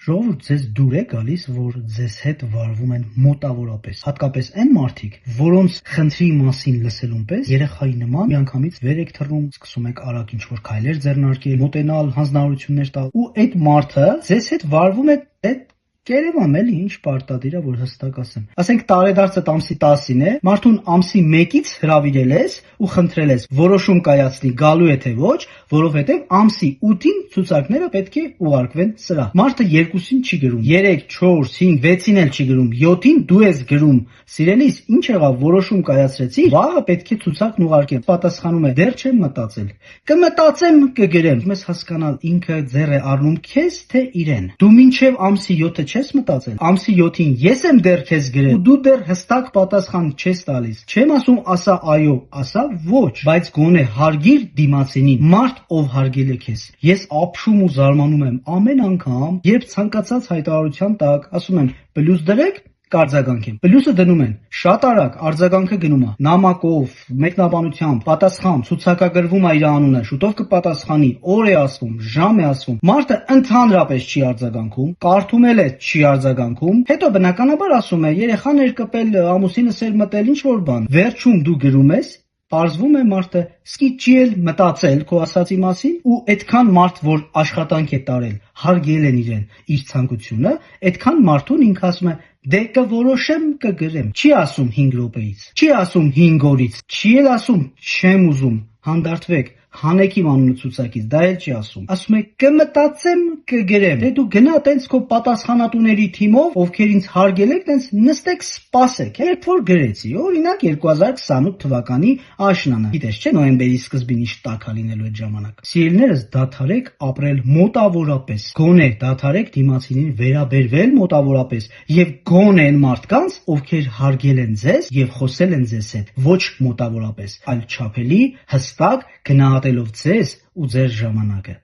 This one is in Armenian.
Ժողովուրդ, ձեզ դուր է գալիս, որ ձեզ հետ վարվում են մոտավորապես, հատկապես այն մարդիկ, որոնց խնդրի մասին լսելուն պես երեխայի նման միանգամից վեր եք թռնում, սկսում եք արագ ինչ-որ քայլեր ձեռնարկել, մոտենալ, հանձնարարություններ տալ, ու այդ մարդը ձեզ հետ վարվում է Կերևամ էլի ինչ պարտադիր է, որ հստակ ասեմ։ Ասենք տարեդարձը ամսի 10-ին է, մարդուն ամսի 1-ից հրավիրել ես ու խնդրել ես որոշում կայացնի, գալու է թե ոչ, որովհետև ամսի 8-ին ցուցակները պետք է ուղարկվեն սրա։ Մարդը 2-ին չի գրում, 3, 4, 5, 6-ին էլ չի գրում, 7-ին դու ես գրում։ Սիրելիս, ինչ եղավ, որոշում կայացրեցի, վաղը պետք է ցուցակն ուղարկեմ։ Պատասխանում է՝ դեռ չեմ մտածել։ Կմտածեմ, կգրեմ։ Մեզ հասկանալ ինքը ձեռ է առնում քեզ, թե իրեն։ Դու մինչև ամսի 7-ը չես մտածել, ամսի 7-ին ես եմ դեռ քեզ գրել, ու դու դեռ հստակ պատասխան չես տալիս։ Չեմ ասում ասա այո, ասա ոչ, բայց գոնե հարգիր դիմացինին, մարդ ով հարգել է քեզ։ Ես ապշում ու զարմանում եմ ամեն անգամ, երբ ցանկացած հայտարարության տակ ասում եմ պլյուս դրեք, կարձագանքեմ։ Պլյուսը դնում են, շատ արագ արձագանքը գնում է, նամակով, մեկնաբանությամբ, պատասխան, ցուցակագրվում է իր անունը, շուտով կպատասխանի, օր է ասվում, ժամ է ասվում։ Մարդը ընդհանրապես չի արձագանքում, կարդում էլ է չի արձագանքում, հետո բնականաբար ասում է երեխան էր կպել, ամուսինս էր մտել, ինչ որ բան։ Վերջում դու գրում ես, պարզվում է մարդը սկի չի էլ մտածել քո ասացի մասին, ու այդքան մարդ, որ աշխատանք է տարել, հարգել են իրեն, իր ցանկությունը, այդքան մարդուն ինքը ասում է դե կորոշեմ, կգրեմ։ Չի ասում 5 րոպեից, չի ասում 5 օրից, չի էլ ասում չեմ ուզում, հանդարտվեք, հանեք իմ անունը ցուցակից, դա էլ չի ասում։ Ասում է կմտածեմ, կգրեմ։ Դե դու գնա տենց քո պատասխանատուների թիմով, ովքեր ինձ հարգել եք, տենց նստեք, սպասեք։ Երբ որ գրեցի, օրինակ 2028 թվականի աշնանը, գիտես չէ, նոյեմբերի սկզբին ինչ տաք է լինելու այդ ժամանակ։ Սիրելիներս, դադարեք ապրել մոտավորապես։ Գոնե դադարեք դիմացինին վերաբերվել մոտավորապես եւ գոնե այն մարդկանց, ովքեր հարգել են ձեզ եւ խոսել են ձեզ հետ, ոչ մոտավորապես, այլ չափելի, հստակ գնահատելով ձեզ ու ձեր ժամանակը։